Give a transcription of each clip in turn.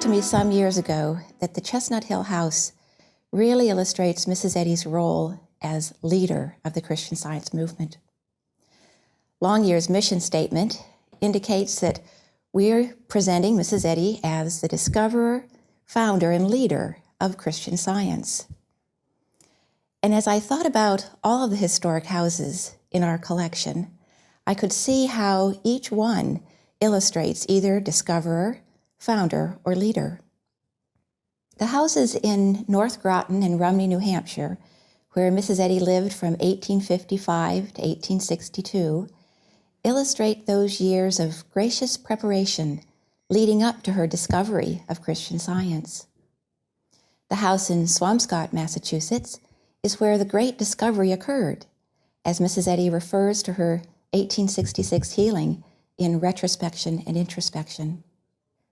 occurred to me some years ago that the Chestnut Hill house really illustrates Mrs. Eddy's role as leader of the Christian Science movement. Longyear's mission statement indicates that we're presenting Mrs. Eddy as the discoverer, founder, and leader of Christian Science. And as I thought about all of the historic houses in our collection, I could see how each one illustrates either discoverer, founder, or leader. The houses in North Groton and Rumney, New Hampshire, where Mrs. Eddy lived from 1855 to 1862, illustrate those years of gracious preparation leading up to her discovery of Christian Science. The house in Swampscott, Massachusetts, is where the great discovery occurred, as Mrs. Eddy refers to her 1866 healing in Retrospection and Introspection.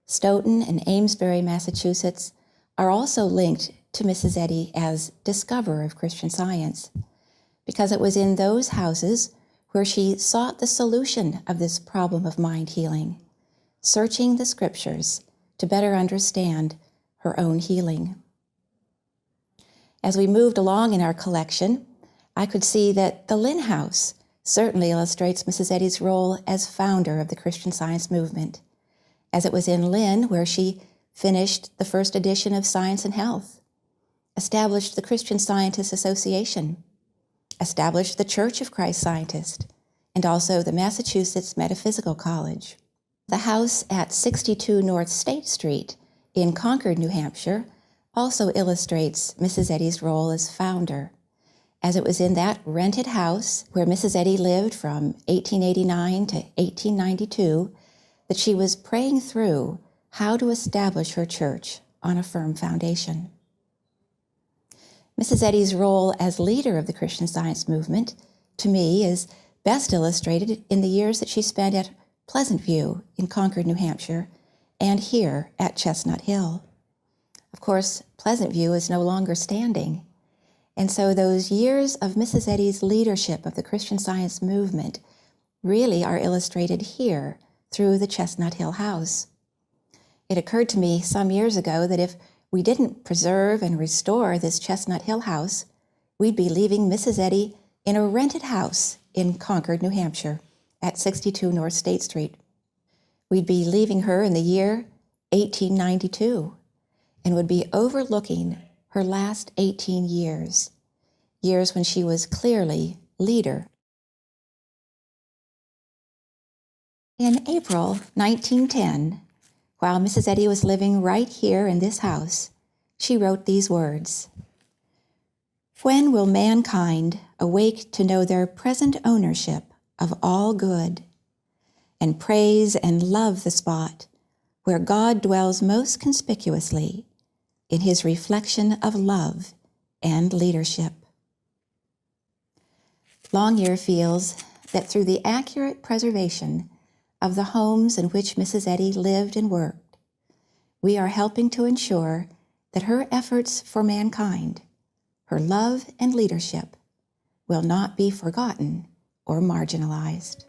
Stoughton and Amesbury, Massachusetts, are also linked to Mrs. Eddy as discoverer of Christian Science, because it was in those houses where she sought the solution of this problem of mind healing, searching the scriptures to better understand her own healing. As we moved along in our collection, I could see that the Lynn House certainly illustrates Mrs. Eddy's role as founder of the Christian Science movement, as it was in Lynn where she finished the first edition of Science and Health, established the Christian Scientists Association, established the Church of Christ Scientists, and also the Massachusetts Metaphysical College. The house at 62 North State Street in Concord, New Hampshire, also illustrates Mrs. Eddy's role as founder, as it was in that rented house where Mrs. Eddy lived from 1889 to 1892 that she was praying through how to establish her church on a firm foundation. Mrs. Eddy's role as leader of the Christian Science movement, to me, is best illustrated in the years that she spent at Pleasant View in Concord, New Hampshire, and here at Chestnut Hill. Of course, Pleasant View is no longer standing, and so those years of Mrs. Eddy's leadership of the Christian Science movement really are illustrated here through the Chestnut Hill house. It occurred to me some years ago that if we didn't preserve and restore this Chestnut Hill house, we'd be leaving Mrs. Eddy in a rented house in Concord, New Hampshire at 62 North State Street. We'd be leaving her in the year 1892 and would be overlooking her last 18 years, years when she was clearly leader. In April 1910, while Mrs. Eddy was living right here in this house, she wrote these words: "When will mankind awake to know their present ownership of all good, and praise and love the spot where God dwells most conspicuously in his reflection of love and leadership?" Longyear feels that through the accurate preservation of the homes in which Mrs. Eddy lived and worked, we are helping to ensure that her efforts for mankind, her love and leadership, will not be forgotten or marginalized.